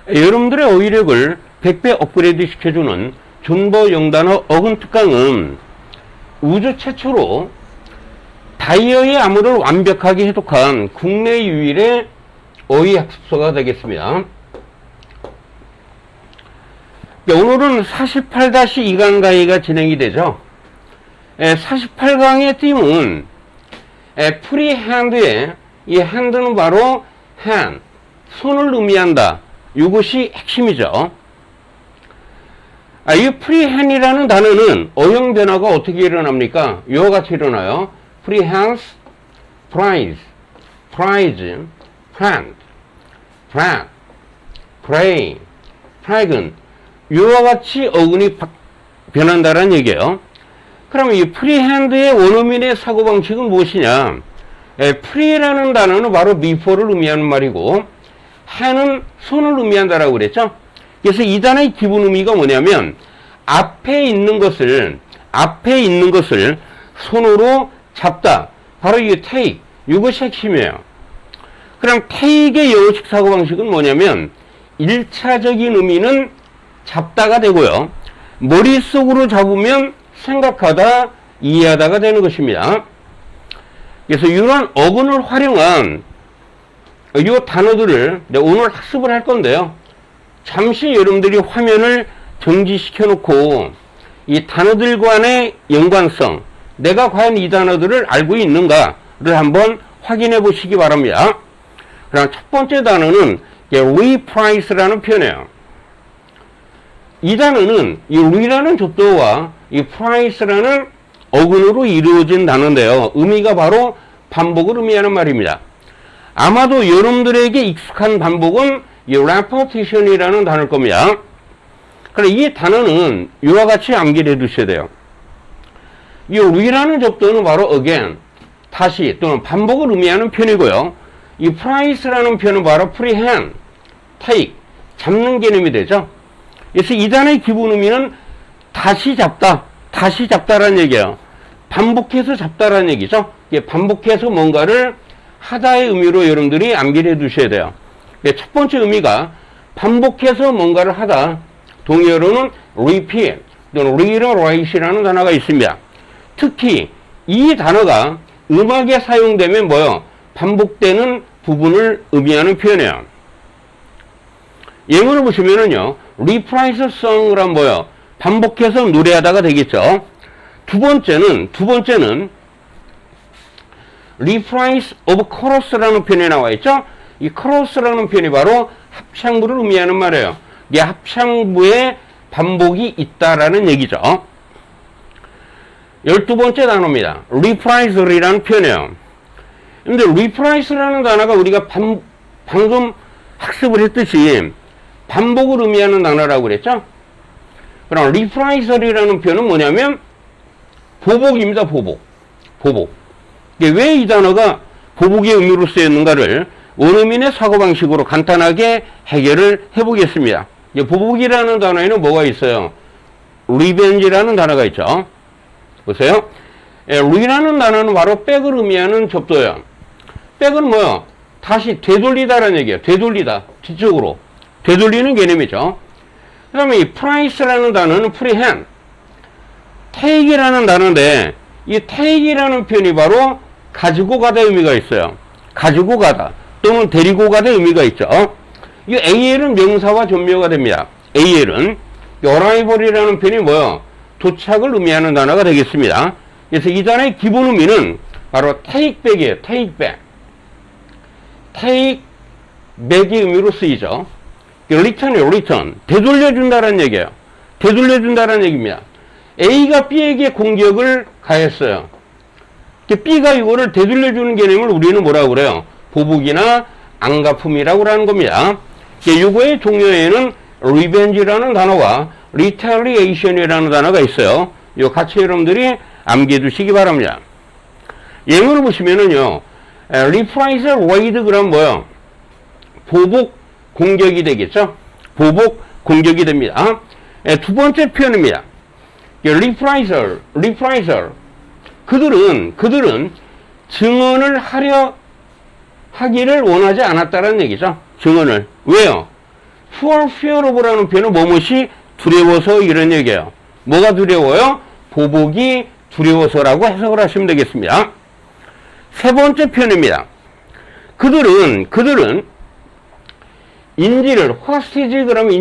여러분들의 어휘력을 100배 업그레이드 시켜주는 존버 영단어 어근 특강은 우주 최초로 다이어의 암호를 완벽하게 해독한 국내 유일의 어휘학습소가 되겠습니다. 오늘은 48-2강 강의가 진행이 되죠. 48강의 띠은 프리핸드의 이 핸드는 바로 hand, 손을 의미한다. 이것이 핵심이죠. 이 프리핸이라는 단어는 어형 변화가 어떻게 일어납니까? 이와 같이 일어나요. 프리핸드, prize, prize, hand, flag, pray, flagon. 이와 같이 어근이 변한다는 얘기예요. 그럼 이 프리핸드의 원어민의 사고방식은 무엇이냐? 프리라는 단어는 바로 before를 의미하는 말이고, hand은 손을 의미한다라고 그랬죠? 그래서 이 단어의 기본 의미가 뭐냐면, 앞에 있는 것을 손으로 잡다. 바로 이 take, 이것이 핵심이에요. 그럼 take의 영어식 사고방식은 뭐냐면, 1차적인 의미는 잡다가 되고요. 머릿속으로 잡으면 생각하다, 이해하다가 되는 것입니다. 그래서 이런 어근을 활용한 이 단어들을 오늘 학습을 할 건데요. 잠시 여러분들이 화면을 정지시켜 놓고 이 단어들 간의 연관성, 내가 과연 이 단어들을 알고 있는가를 한번 확인해 보시기 바랍니다. 그럼 첫 번째 단어는 reprice라는 표현이에요. 이 단어는 이 re라는 접두어와 이 price라는 어근으로 이루어진 단어인데요. 의미가 바로 반복을 의미하는 말입니다. 아마도 여러분들에게 익숙한 반복은 이 repetition이라는 단어일 겁니다. 그럼 이 단어는 이와 같이 암기를 해 두셔야 돼요. 이 re라는 접두어는 바로 again, 다시 또는 반복을 의미하는 표현이고요. 이 price라는 표현은 바로 prehend, take, 잡는 개념이 되죠. 그래서 이 단어의 기본 의미는 다시 잡다라는 얘기예요. 반복해서 잡다라는 얘기죠. 반복해서 뭔가를 하다의 의미로 여러분들이 암기를 해 두셔야 돼요. 첫 번째 의미가 반복해서 뭔가를 하다. 동의어로는 repeat 또는 reiterat이라는 단어가 있습니다. 특히 이 단어가 음악에 사용되면 뭐요? 반복되는 부분을 의미하는 표현이에요. 예문을 보시면은요, reprise song이란 뭐요? 반복해서 노래하다가 되겠죠. 두 번째는 reprise of chorus라는 표현이 나와 있죠. 이 chorus라는 표현이 바로 합창부를 의미하는 말이에요. 이 합창부에 반복이 있다라는 얘기죠. 12번째 단어입니다. reprise이라는 표현이에요. 근데 reprise라는 단어가 우리가 방금 학습을 했듯이 반복을 의미하는 단어라고 그랬죠? 그럼 reprise이라는 표현은 뭐냐면 보복입니다. 보복. 왜 이 단어가 보복의 의미로 쓰였는가를 원어민의 사고방식으로 간단하게 해결을 해보겠습니다. 보복이라는 단어에는 뭐가 있어요? revenge라는 단어가 있죠. 보세요. re라는 단어는 바로 백을 의미하는 접두어요. 백은 뭐요? 다시 되돌리다라는 얘기예요. 되돌리다. 뒤쪽으로. 되돌리는 개념이죠. 그 다음에 이 price라는 단어는 prehend, take이라는 단어인데 이 take이라는 표현이 바로 가지고 가다 의미가 있어요. 가지고 가다 또는 데리고 가다 의미가 있죠. 이 AL은 명사와 전미어가 됩니다. AL은 arrival이라는 표현이 뭐요? 도착을 의미하는 단어가 되겠습니다. 그래서 이 단어의 기본 의미는 바로 take back이에요. take back. take back의 의미로 쓰이죠. return이에요. return. 되돌려준다는 얘기예요. 되돌려준다는 얘기입니다. A가 B에게 공격을 가했어요. B가 이거를 되돌려주는 개념을 우리는 뭐라고 그래요? 보복이나 안갚음이라고 하는 겁니다. 이거의 종료에는 revenge라는 단어와 retaliation이라는 단어가 있어요. 이 같이 여러분들이 암기해 두시기 바랍니다. 예문을 보시면은요, reprisal raid 그럼 뭐요? 보복 공격이 되겠죠? 보복 공격이 됩니다. 두 번째 표현입니다. reprisal. 그들은 증언을 하기를 원하지 않았다는 얘기죠. 증언을. 왜요? for fear of라는 표현은 뭐뭇이 두려워서 이런 얘기예요. 뭐가 두려워요? 보복이 두려워서라고 해석을 하시면 되겠습니다. 세 번째 표현입니다. 그들은 인질을 호스티지 그러면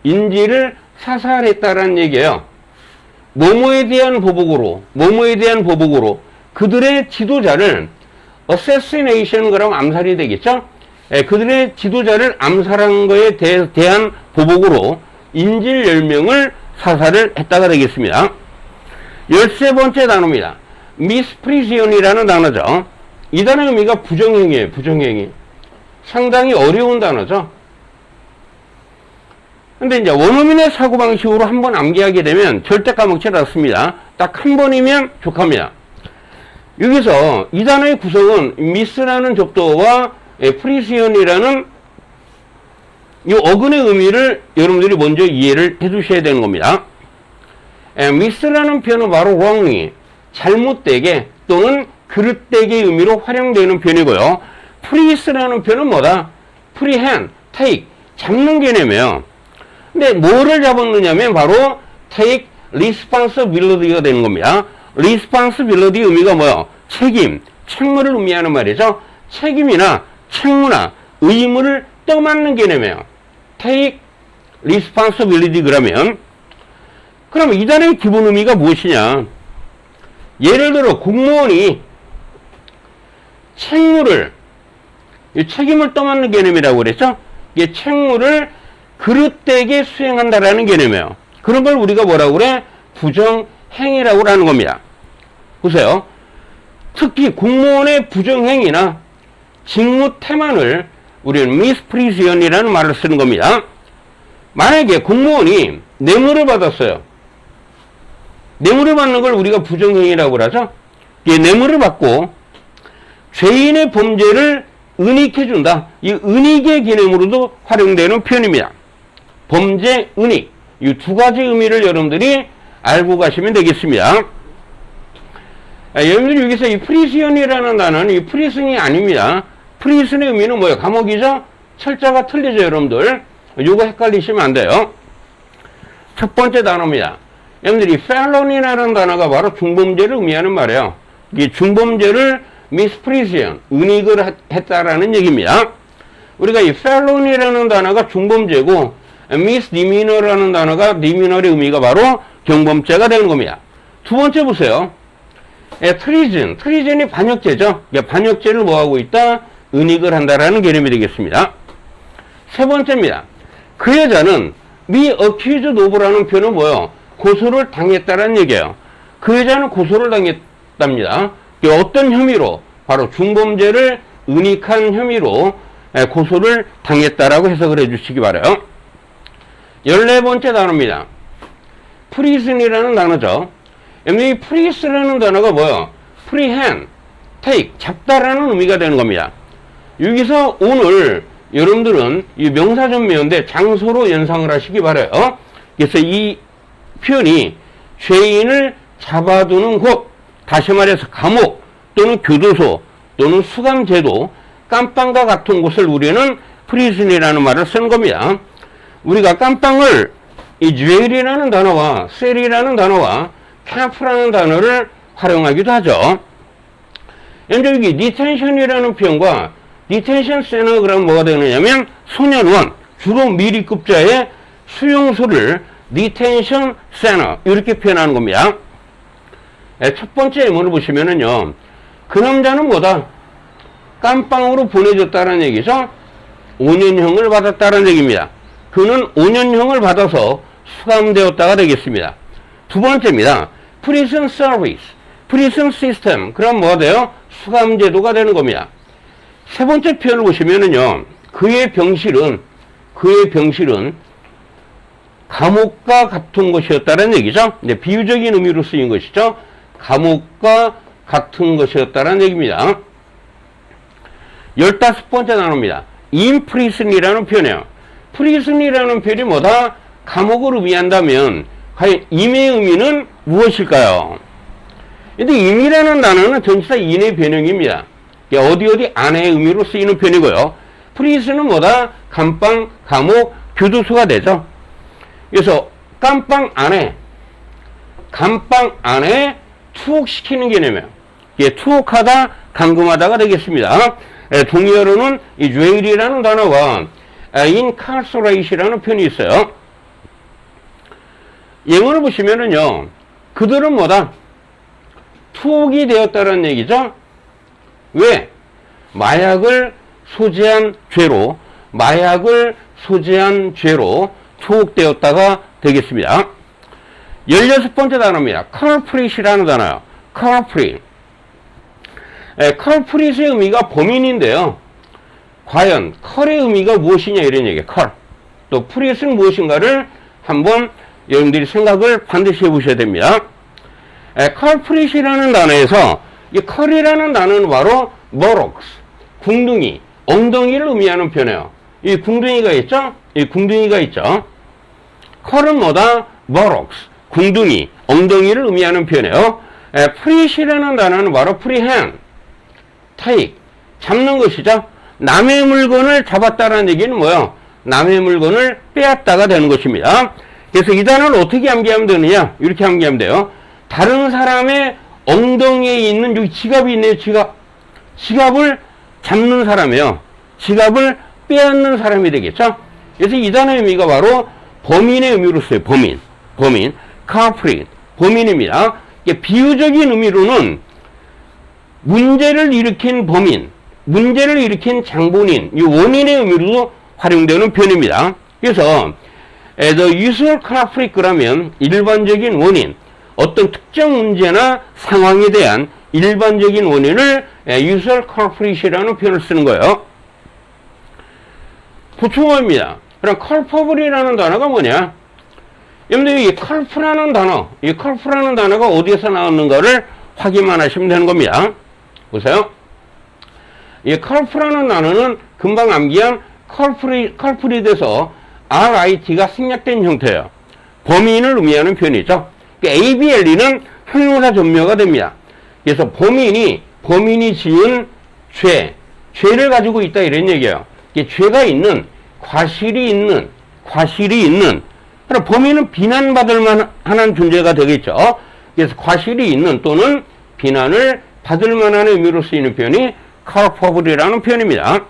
인질을 사살했다라는 얘기예요. 뭐뭐에 대한 보복으로 그들의 지도자를 assassination 그러면 암살이 되겠죠. 그들의 지도자를 암살한 거에 대한 보복으로 인질 10명을 사살을 했다가 되겠습니다. 13번째 단어입니다. misprision이라는 단어죠. 이 단어의 의미가 부정행위예요. 부정행위. 상당히 어려운 단어죠. 근데 이제 원어민의 사고방식으로 한번 암기하게 되면 절대 까먹지 않습니다. 딱 한 번이면 족합니다. 여기서 이 단어의 구성은 미스라는 접두어와 프리시언이라는 이 어근의 의미를 여러분들이 먼저 이해를 해 주셔야 되는 겁니다. 미스라는 표현은 바로 wrongly, 잘못되게 또는 그릇되게 의미로 활용되는 표현이고요. 프리스라는 표현은 뭐다? 프리핸드, take, 잡는 개념이에요. 근데 뭐를 잡았느냐면 바로 take responsibility가 되는 겁니다. responsibility 의미가 뭐예요? 책임, 책무를 의미하는 말이죠. 책임이나 책무나 의무를 떠맡는 개념이에요. take responsibility 그러면 이 단어의 기본 의미가 무엇이냐? 예를 들어 공무원이 책임을 떠맡는 개념이라고 그랬죠? 이게 책무를 그릇되게 수행한다라는 개념이에요. 그런 걸 우리가 뭐라고 그래? 부정행위라고 하는 겁니다. 보세요. 특히 공무원의 부정행위나 직무 태만을 우리는 misprision이라는 말을 쓰는 겁니다. 만약에 공무원이 뇌물을 받았어요. 뇌물을 받는 걸 우리가 부정행위라고 하죠. 이 뇌물을 받고 죄인의 범죄를 은닉해준다. 이 은닉의 개념으로도 활용되는 표현입니다. 범죄, 은닉. 이 두 가지 의미를 여러분들이 알고 가시면 되겠습니다. 여러분들이 여기서 이 프리시언이라는 단어는 이 프리슨이 아닙니다. 프리슨의 의미는 뭐예요? 감옥이죠? 철자가 틀리죠, 여러분들. 요거 헷갈리시면 안 돼요. 첫 번째 단어입니다. 여러분들이 felon이라는 단어가 바로 중범죄를 의미하는 말이에요. 이 중범죄를 misprision, 은닉을 했다라는 얘기입니다. 우리가 이 felon이라는 단어가 중범죄고 misdemeanor라는 단어가 demeanor의 의미가 바로 경범죄가 되는 겁니다. 두 번째 보세요. treason이 반역죄죠. 반역죄를 뭐하고 있다? 은닉을 한다라는 개념이 되겠습니다. 세 번째입니다. 그 여자는 be accused of라는 표현은 뭐예요? 고소를 당했다라는 얘기예요. 그 여자는 고소를 당했답니다. 어떤 혐의로? 바로 중범죄를 은닉한 혐의로 고소를 당했다라고 해석을 해주시기 바라요. 14번째 단어입니다. prison이라는 단어죠. 이 prison이라는 단어가 뭐예요? prehend, take, 잡다라는 의미가 되는 겁니다. 여기서 오늘 여러분들은 이 명사전매인데 장소로 연상을 하시기 바라요. 그래서 이 표현이 죄인을 잡아두는 곳, 다시 말해서 감옥 또는 교도소 또는 수감제도, 깜빵과 같은 곳을 우리는 프리즌이라는 말을 쓰는 겁니다. 우리가 깜빵을 이 jail이라는 단어와 셀이라는 단어와 캠프라는 단어를 활용하기도 하죠. 현재 여기 detention이라는 표현과 detention center 그러면 뭐가 되느냐면 소년원, 주로 미리급자의 수용소를 detention center 이렇게 표현하는 겁니다. 첫 번째 예문을 보시면은요, 그 남자는 뭐다? 깜빵으로 보내졌다는 얘기죠. 5년형을 받았다는 얘기입니다. 그는 5년형을 받아서 수감되었다가 되겠습니다. 두 번째입니다. prison service, prison system. 그럼 뭐가 돼요? 수감제도가 되는 겁니다. 세 번째 표현을 보시면은요, 그의 병실은 감옥과 같은 것이었다는 얘기죠. 네, 비유적인 의미로 쓰인 것이죠. 감옥과 같은 것이었다는 얘기입니다. 15번째 단어입니다. in prison이라는 표현이에요. prison이라는 표현이 뭐다? 감옥을 의미한다면 과연 in의 의미는 무엇일까요? 근데 in이라는 단어는 전치사 in의 변형입니다. 어디 안의 의미로 쓰이는 표현이고요. 프리스는 뭐다? 감방, 감옥, 교도소가 되죠. 그래서 감방 안에 투옥시키는 개념이에요. 예, 투옥하다, 감금하다가 되겠습니다. 동의어로는 이 jail이라는 단어가 incarcerate이라는 표현이 있어요. 예문을 보시면은요, 그들은 뭐다? 투옥이 되었다는 얘기죠. 왜? 마약을 소지한 죄로 투옥되었다가 되겠습니다. 16번째 단어입니다. culprit이라는 단어요. culprit. culprit의 의미가 범인인데요. 과연 컬의 의미가 무엇이냐 이런 얘기예요. 컬. 또 프릿은 무엇인가를 한번 여러분들이 생각을 반드시 해보셔야 됩니다. culprit이라는 단어에서 이 컬이라는 단어는 바로 buttocks, 궁둥이, 엉덩이를 의미하는 표현이에요. 이 궁둥이가 있죠? 이 궁둥이가 있죠. 컬은 뭐다? buttocks, 궁둥이, 엉덩이를 의미하는 표현이에요. 프릿이라는 단어는 바로 prehend, take, 잡는 것이죠. 남의 물건을 잡았다는 얘기는 뭐예요? 남의 물건을 빼앗다가 되는 것입니다. 그래서 이 단어를 어떻게 암기하면 되느냐? 이렇게 암기하면 돼요. 다른 사람의 엉덩이에 있는 여기 지갑이 있네요. 지갑을 잡는 사람이에요. 지갑을 빼앗는 사람이 되겠죠. 그래서 이 단어의 의미가 바로 범인의 의미로 써요. 범인, culprit, 범인입니다. 비유적인 의미로는 문제를 일으킨 범인, 문제를 일으킨 장본인, 이 원인의 의미로도 활용되는 표현입니다. 그래서 the usual culprit 그러면 일반적인 원인, 어떤 특정 문제나 상황에 대한 일반적인 원인을 usual culprit이라는 표현을 쓰는 거예요. 보충어입니다. 그럼 culpable이라는 단어가 뭐냐? 여러분들 이 culp라는 단어, 이 culp라는 단어가 어디에서 나왔는가를 확인만 하시면 되는 겁니다. 보세요. 이 culp라는 단어는 금방 암기한 culprit에서 RIT가 생략된 형태예요. 범인을 의미하는 표현이죠. ABLE는 형용사 전묘가 됩니다. 그래서 범인이 지은 죄를 가지고 있다 이런 얘기예요. 죄가 있는, 과실이 있는. 그럼 범인은 비난받을 만한 존재가 되겠죠. 그래서 과실이 있는 또는 비난을 받을 만한 의미로 쓰이는 표현이 culpable이라는 표현입니다.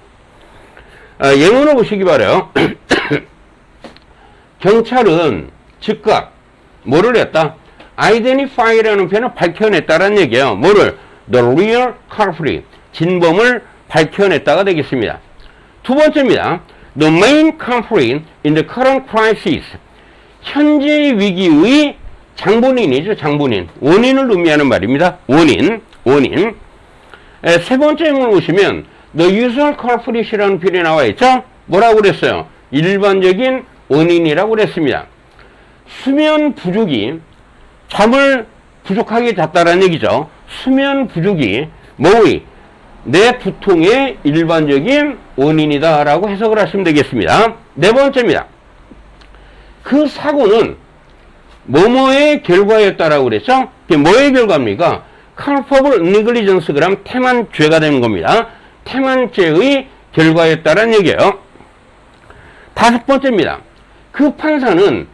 예문을 보시기 바라요. 경찰은 즉각 뭐를 했다? identify라는 표현을 밝혀냈다라는 얘기예요. 뭐를? the real culprit, 진범을 밝혀냈다가 되겠습니다. 두 번째입니다. the main culprit in the current crisis, 현재의 위기의 장본인이죠. 장본인, 원인을 의미하는 말입니다. 원인. 세 번째 예문을 보시면 the usual culprit이라는 표현이 나와 있죠. 뭐라고 그랬어요? 일반적인 원인이라고 그랬습니다. 수면 부족이 잠을 부족하게 잤다라는 얘기죠. 수면 부족이 내 두통의 일반적인 원인이다 라고 해석을 하시면 되겠습니다. 네 번째입니다. 그 사고는 뭐뭐의 결과였다라고 그랬죠. 그게 뭐의 결과입니까? culpable negligence 그럼 태만죄가 되는 겁니다. 태만죄의 결과였다라는 얘기예요. 다섯 번째입니다. 그 판사는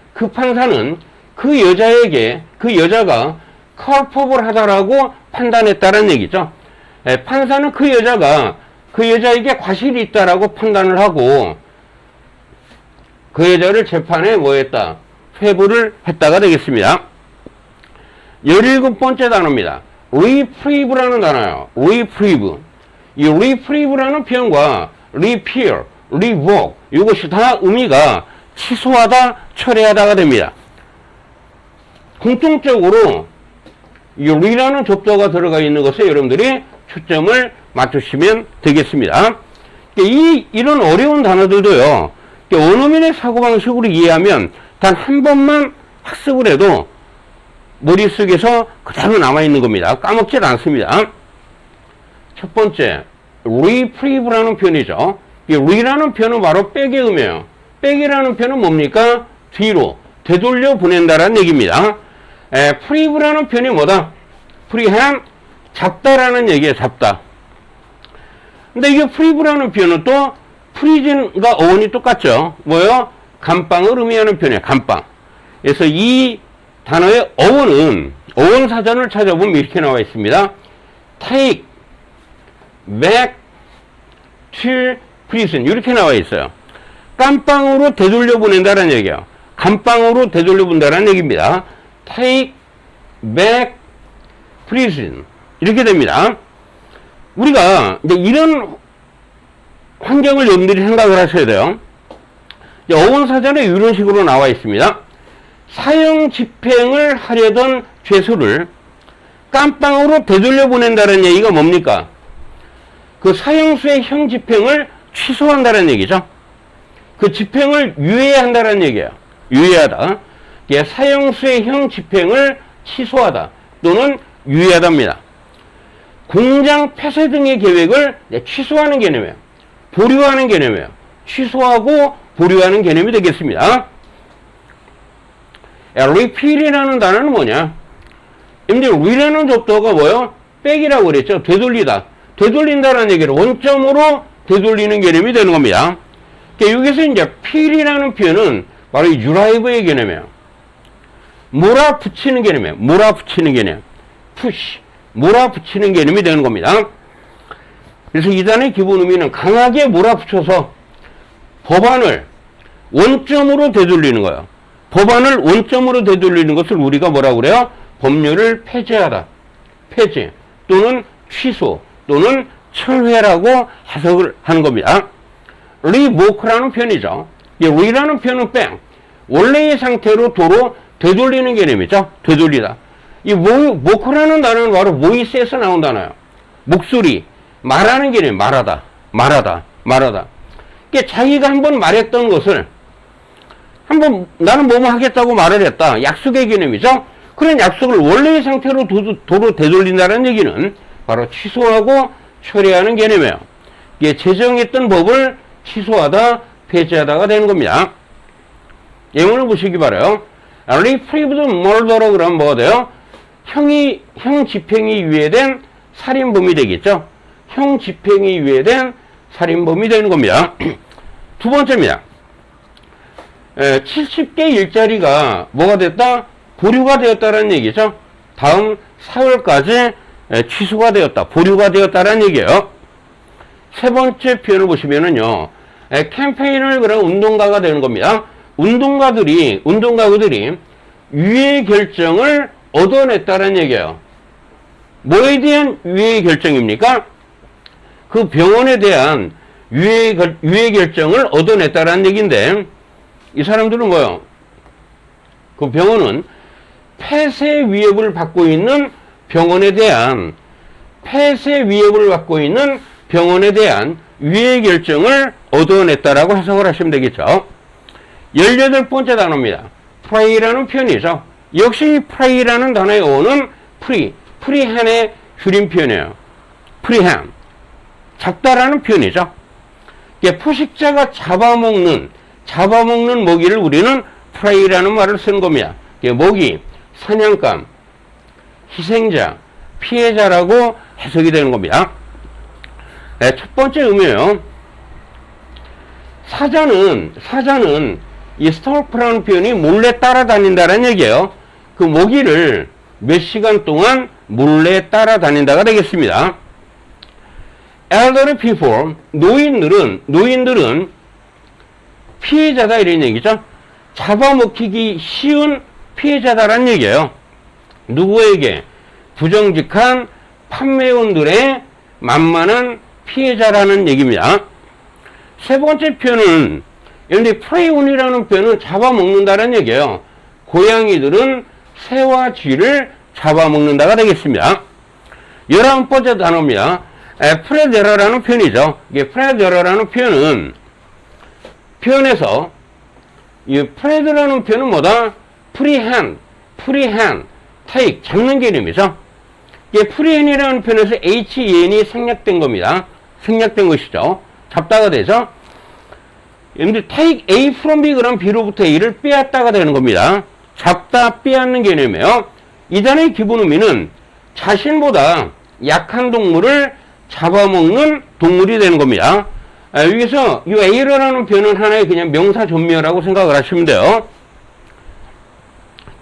그 여자가 culpable 하다라고 판단했다라는 얘기죠. 판사는 그 여자에게 과실이 있다라고 판단을 하고 그 여자를 재판에 뭐했다? 회부를 했다가 되겠습니다. 17번째 단어입니다. reprieve라는 단어예요. reprieve. 이 reprieve라는 표현과 repeal, revoke 이것이 다 의미가 취소하다, 철회하다가 됩니다. 공통적으로 이 re라는 접두어가 들어가 있는 것에 여러분들이 초점을 맞추시면 되겠습니다. 이런 어려운 단어들도요, 원어민의 사고방식으로 이해하면 단 한 번만 학습을 해도 머릿속에서 그대로 남아있는 겁니다. 까먹질 않습니다. 첫 번째, reprieve라는 표현이죠. 이 re라는 표현은 바로 백의 의미예요. 백이라는 표현은 뭡니까? 뒤로, 되돌려 보낸다라는 얘기입니다. prieve라는 표현이 뭐다? prehend, 잡다라는 얘기예요. 잡다. 근데 이게 prieve라는 표현은 또 프리즌과 어원이 똑같죠. 뭐요? 감방을 의미하는 표현이에요. 감방. 그래서 이 단어의 어원은 어원 사전을 찾아보면 이렇게 나와 있습니다. take back to prison 이렇게 나와 있어요. 감방으로 되돌려 보낸다는 얘기예요. 감방으로 되돌려 본다는 얘기입니다. take back prison 이렇게 됩니다. 우리가 이제 이런 환경을 여러분들이 생각을 하셔야 돼요. 어원사전에 이런 식으로 나와 있습니다. 사형 집행을 하려던 죄수를 깜빵으로 되돌려 보낸다는 얘기가 뭡니까? 그 사형수의 형 집행을 취소한다는 얘기죠. 그 집행을 유예한다는 얘기예요. 유예하다. 사형수의 형 집행을 취소하다 또는 유예하답니다. 공장 폐쇄 등의 계획을 취소하는 개념이에요. 보류하는 개념이에요. 취소하고 보류하는 개념이 되겠습니다. repeal이라는 단어는 뭐냐? 근데 re라는 접두어가 뭐요? 백이라고 그랬죠. 되돌리다. 되돌린다는 얘기를 원점으로 되돌리는 개념이 되는 겁니다. 여기서 이제 peel이라는 표현은 바로 이 drive의 개념이에요. 몰아붙이는 개념이에요. 몰아붙이는 개념. push. 몰아붙이는 개념이 되는 겁니다. 그래서 이 단어의 기본 의미는 강하게 몰아붙여서 법안을 원점으로 되돌리는 거예요. 법안을 원점으로 되돌리는 것을 우리가 뭐라고 그래요? 법률을 폐지하다. 폐지 또는 취소 또는 철회라고 해석을 하는 겁니다. revoke라는 표현이죠. 이 re라는 표현은 뺑. 원래의 상태로 도로 되돌리는 개념이죠. 되돌리다. 이 voke라는 단어는 바로 voice에서 나온 단어예요. 목소리. 말하는 개념, 말하다. 자기가 한번 말했던 것을 한번 나는 뭐뭐 하겠다고 말을 했다. 약속의 개념이죠. 그런 약속을 원래의 상태로 도로 되돌린다는 얘기는 바로 취소하고 철회하는 개념이에요. 제정했던 법을 취소하다, 폐지하다가 되는 겁니다. 예문을 보시기 바라요. reprieved murderer 그러면 뭐가 돼요? 형 집행이 유예된 살인범이 되겠죠. 형 집행이 유예된 살인범이 되는 겁니다. 두 번째입니다. 70개 일자리가 뭐가 됐다? 보류가 되었다는 얘기죠. 다음 4월까지 취소가 되었다. 보류가 되었다는 얘기예요. 세 번째 표현을 보시면은요. 캠페인을 그런 운동가가 되는 겁니다. 운동가들이 유예 결정을 얻어냈다는 얘기예요. 뭐에 대한 유예 결정입니까? 그 병원에 대한 유예 결정을 얻어냈다는 얘기인데 이 사람들은 뭐요? 그 병원은 폐쇄 위협을 받고 있는 병원에 대한 유예 결정을 얻어냈다라고 해석을 하시면 되겠죠. 18번째 단어입니다. pray라는 표현이죠. 역시 pray라는 단어의 어원은 freehand의 줄임 표현이에요. freehand. 잡다라는 표현이죠. 포식자가 잡아먹는 먹이를 우리는 prey라는 말을 쓰는 겁니다. 먹이, 사냥감, 희생자, 피해자라고 해석이 되는 겁니다. 첫 번째 의미예요. 사자는 이 스토크라는 표현이 몰래 따라다닌다는 얘기예요. 그 먹이를 몇 시간 동안 몰래 따라다닌다가 되겠습니다. elderly people, 노인들은 피해자다 이런 얘기죠. 잡아먹히기 쉬운 피해자다라는 얘기예요. 누구에게? 부정직한 판매원들의 만만한 피해자라는 얘기입니다. 세 번째 표현은 여러분들 prey이라는 표현은 잡아먹는다는 얘기예요. 고양이들은 새와 쥐를 잡아먹는다가 되겠습니다. 11번째 단어입니다. 프레데러라는 표현이죠. 이게 프레데러라는 표현에서 이 프레드라는 표현은 뭐다? 프리핸드, take, 잡는 개념이죠. 이게 프리핸이라는 표현에서 hen이 생략된 겁니다. 생략된 것이죠. 잡다가 되죠. 여러분들 take A from B 그럼 B로부터 A를 빼앗다가 되는 겁니다. 잡다, 빼앗는 개념이에요. 이 단어의 기본 의미는 자신보다 약한 동물을 잡아먹는 동물이 되는 겁니다. 여기서 이 A라는 표현은 하나의 그냥 명사 전미어라고 생각을 하시면 돼요.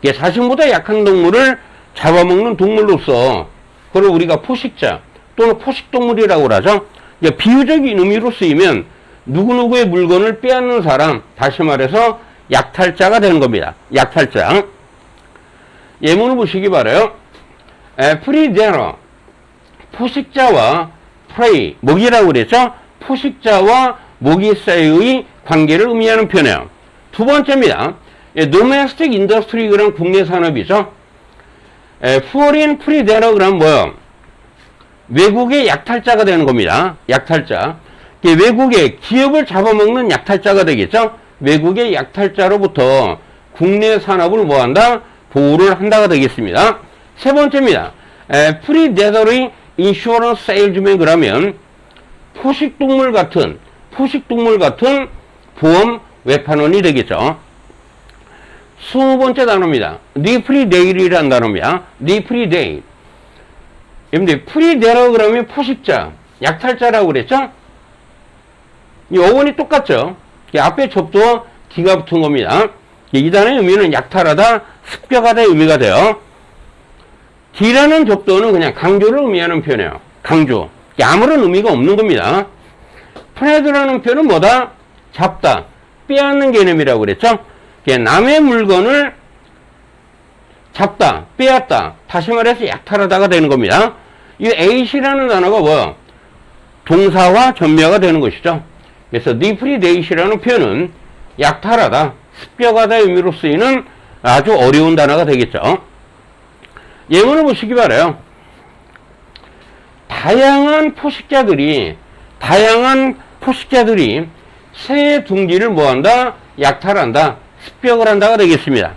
자신보다 약한 동물을 잡아먹는 동물로서, 그걸 우리가 포식자 또는 포식동물이라고 하죠. 비유적인 의미로 쓰이면 누구누구의 물건을 빼앗는 사람, 다시 말해서 약탈자가 되는 겁니다. 약탈자. 예문을 보시기 바라요. 프리데러, 포식자와 프레이, 먹이라고 그랬죠. 포식자와 먹이 사이의 관계를 의미하는 표현이에요. 두 번째입니다. domestic industry 그런 국내 산업이죠. foreign predator 그럼 뭐요? 외국의 약탈자가 되는 겁니다. 약탈자. 외국의 기업을 잡아먹는 약탈자가 되겠죠. 외국의 약탈자로부터 국내 산업을 뭐한다? 보호를 한다가 되겠습니다. 세 번째입니다. predatory insurance salesman 그러면 포식동물 같은 보험 외판원이 되겠죠. 20번째 단어입니다. depredate이라는 단어입니다. depredate. 여러분들, predator 그러면 포식자, 약탈자라고 그랬죠? 이 어원이 똑같죠? 앞에 접도 D가 붙은 겁니다. 이 단어의 의미는 약탈하다, 습격하다의 의미가 돼요. D라는 접도는 그냥 강조를 의미하는 표현이에요. 강조. 아무런 의미가 없는 겁니다. predator라는 표현은 뭐다? 잡다, 빼앗는 개념이라고 그랬죠? 남의 물건을 잡다, 빼앗다, 다시 말해서 약탈하다가 되는 겁니다. 이 a시라는 단어가 뭐야? 동사와 전미어가 되는 것이죠. 그래서 depredate이라는 표현은 약탈하다, 습격하다의 의미로 쓰이는 아주 어려운 단어가 되겠죠. 예문을 보시기 바라요. 다양한 포식자들이 새의 둥지를 뭐한다? 약탈한다, 습격을 한다가 되겠습니다.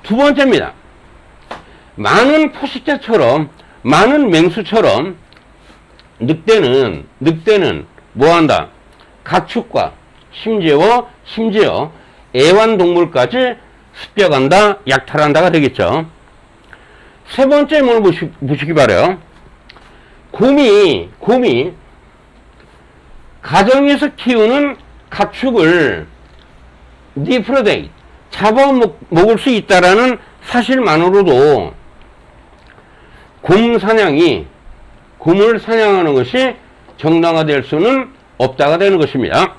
두 번째입니다. 많은 포식자처럼, 많은 맹수처럼 늑대는 뭐한다? 가축과 심지어 애완동물까지 습격한다, 약탈한다가 되겠죠. 세 번째 문을 보시기 바라요. 곰이 가정에서 키우는 가축을 디프로데이트, 잡아먹을 수 있다라는 사실만으로도 곰을 사냥하는 것이 정당화될 수는 없다가 되는 것입니다.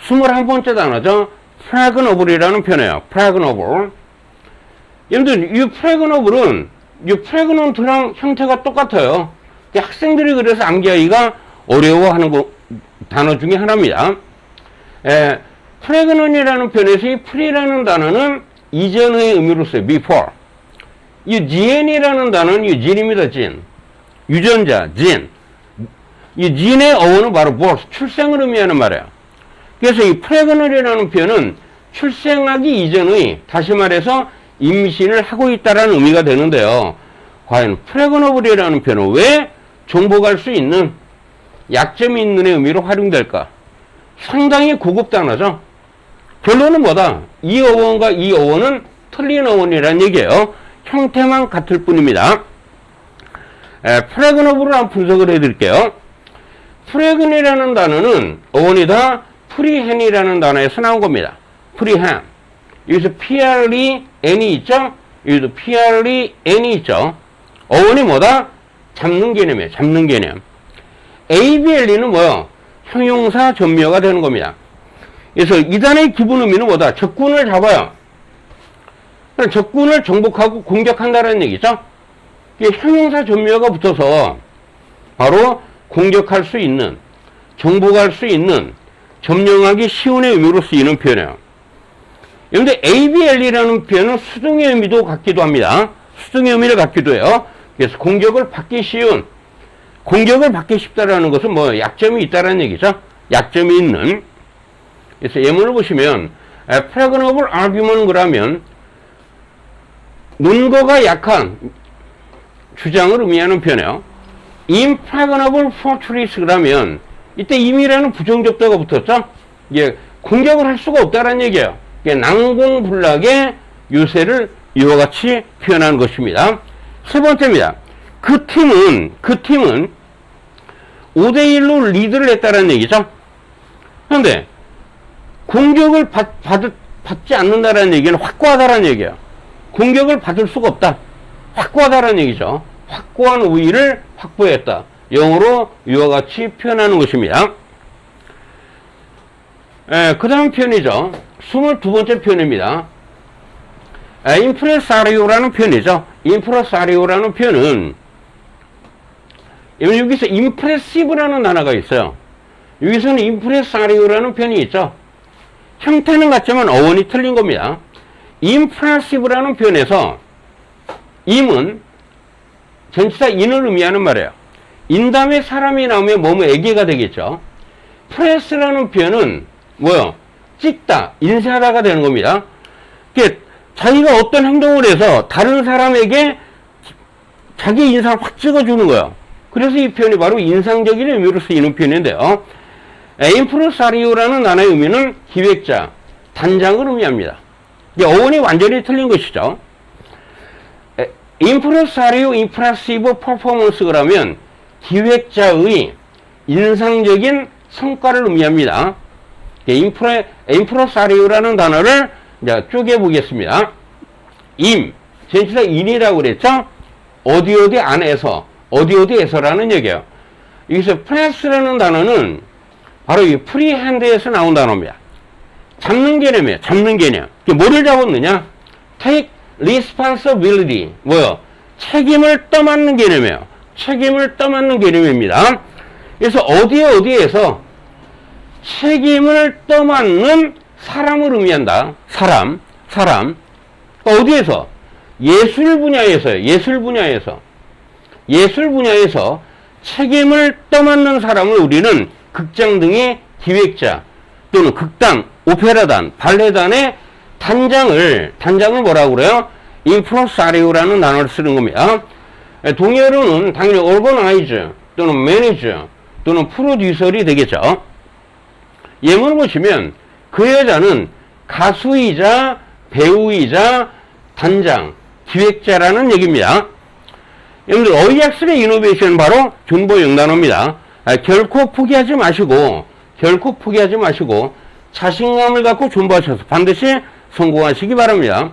21번째 단어죠. 프레그너블이라는 표현이에요. 프레그너블. 여러분들, 이 프레그넌트랑 형태가 똑같아요. 학생들이 그래서 암기하기가 어려워하는 단어 중에 하나입니다. 프레그넌이라는 표현에서 이 프리라는 단어는 이전의 의미로 써요. before. 이 진이라는 단어는 이 진입니다. 진. 유전자, 진. 이 진의 어원은 바로 birth, 출생을 의미하는 말이에요. 그래서 이 프레그넌이라는 표현은 출생하기 이전의, 다시 말해서 임신을 하고 있다라는 의미가 되는데요. 과연 프레그너블이라는 표현은 왜 정복할 수 있는, 약점이 있는 의미로 활용될까? 상당히 고급 단어죠. 결론은 뭐다? 이 어원과 이 어원은 틀린 어원이라는 얘기예요. 형태만 같을 뿐입니다. 프레그너블을 한번 분석을 해드릴게요. 프레그이라는 단어는 어원이 다 프리헨이라는 단어에서 나온 겁니다. 프리헨. 여기서 PREN이 있죠? 여기도 PREN이 있죠? 어원이 뭐다? 잡는 개념이에요. 잡는 개념. ABLE는 뭐요? 형용사 전미어가 되는 겁니다. 그래서 이 단어의 기본 의미는 뭐다? 적군을 잡아요. 적군을 정복하고 공격한다는 얘기죠? 이게 형용사 전미어가 붙어서 바로 공격할 수 있는, 정복할 수 있는, 점령하기 쉬운의 의미로 쓰이는 표현이에요. 그런데 ABL이라는 표현은 수동의 의미도 갖기도 합니다. 수동의 의미를 갖기도 해요. 그래서 공격을 받기 쉽다라는 것은 뭐 약점이 있다라는 얘기죠. 약점이 있는. 그래서 예문을 보시면 pregnable argument 그러면 논거가 약한 주장을 의미하는 표현이에요. impregnable fortress 그러면 이때 임이라는 부정접두가 붙었죠. 이게 공격을 할 수가 없다라는 얘기예요. 난공불락의 유세를 이와 같이 표현하는 것입니다. 세 번째입니다. 그 팀은 5대1로 리드를 했다는 얘기죠. 그런데 공격을 받지 않는다는 얘기는 확고하다는 얘기예요. 공격을 받을 수가 없다. 확고하다는 얘기죠. 확고한 우위를 확보했다. 영어로 이와 같이 표현하는 것입니다. 그 다음 표현이죠. 22번째 표현입니다. 임프레사리오라는 표현이죠. 임프레사리오라는 표현은 여기서 임프레시브라는 단어가 있어요. 여기서는 임프레사리오라는 표현이 있죠. 형태는 같지만 어원이 틀린 겁니다. 임프레시브라는 표현에서 임은 전치사 인을 의미하는 말이에요. 인 다음에 사람이 나오면 뭐뭐 애기가 되겠죠. 프레스라는 표현은 뭐요? 찍다, 인쇄하다가 되는 겁니다. 자기가 어떤 행동을 해서 다른 사람에게 자기 인상을 확 찍어주는 거예요. 그래서 이 표현이 바로 인상적인 의미로 쓰이는 표현인데요. 임프레사리오라는 단어의 의미는 기획자, 단장을 의미합니다. 어원이 완전히 틀린 것이죠. 임프레사리오 임프레시브 퍼포먼스 그러면 기획자의 인상적인 성과를 의미합니다. 임프레사리오라는 단어를 쪼개 보겠습니다. 전치사 인이라고 그랬죠? 어디 안에서, 어디에서라는 얘기예요. 여기서 프레스라는 단어는 바로 이 프리핸드에서 나온 단어입니다. 잡는 개념이에요. 잡는 개념. 뭐를 잡았느냐? take responsibility. 뭐요? 책임을 떠맡는 개념이에요. 책임을 떠맡는 개념입니다. 그래서 어디에서 책임을 떠맡는 사람을 의미한다. 사람. 어디에서? 예술 분야에서요. 예술 분야에서 책임을 떠맡는 사람을 우리는 극장 등의 기획자 또는 극단, 오페라단, 발레단의 단장을 뭐라고 그래요? 임프레사리오라는 단어를 쓰는 겁니다. 동의어로는 당연히 오거나이저 또는 매니저 또는 프로듀서리 되겠죠. 예문을 보시면 그 여자는 가수이자 배우이자 단장, 기획자라는 얘기입니다. 여러분들 어휘학습의 이노베이션은 바로 존보영단어입니다. 결코 포기하지 마시고 자신감을 갖고 존버하셔서 반드시 성공하시기 바랍니다.